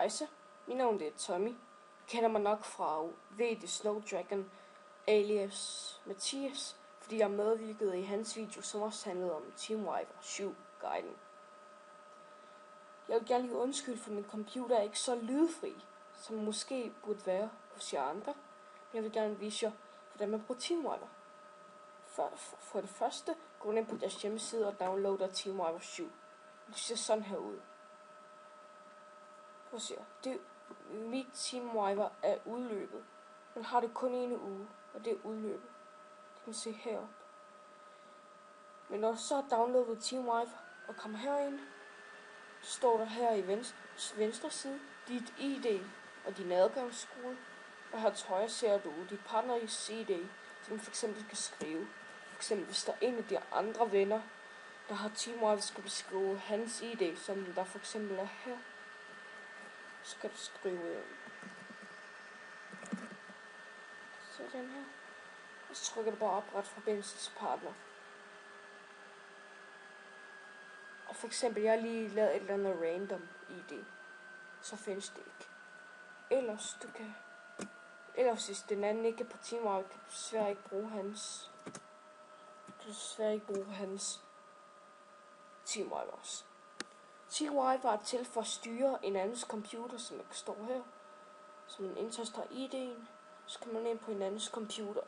Hejse, mit navn er Tommy. Kender mig nok fra VD Snowdragon alias Mathias, fordi jeg medvirkede i hans video, som også handlede om Teamwiper 7 guiden. Jeg vil gerne lige undskylde, for min computer er ikke så lydfri, som måske burde være hos jer andre. Men jeg vil gerne vise jer, hvordan man bruger Teamwiper. For det første, gå ind på deres hjemmeside og downloader Teamwiper 7. Det ser sådan her ud. Prøv at se. Mit Teamwiper er udløbet. Man har det kun en uge, og det er udløbet. Det kan man se heroppe. Men når du så har downloadet Teamwiper og kommer herind, så står der her i venstre side dit ID og din adgangskode. Og her til højre ser du dit partners ID, som man f.eks. kan skrive. For eksempel hvis der er en af de andre venner, der har Teamwiper, skal du skrive hans ID, som der for eksempel er her. Så skal du skrive sådan her. Og så trykker du bare opret forbindelse til partner. Og for eksempel, jeg har lige lavet et eller andet random ID. Så findes det ikke. Ellers hvis den anden ikke er på Teamwiper, kan du desværre ikke bruge hans. Teamwiper også. Teamwiper er til for at styre en andens computer, som der står her. Så man indtaster ID'en, så kan man ind på en andens computer.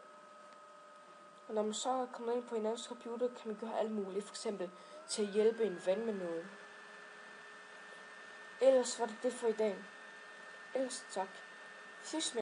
Og når man så er kommet ind på en andens computer, kan man gøre alt muligt. For eksempel til at hjælpe en ven med noget. Ellers var det for i dag. Ellers tak. Ses med.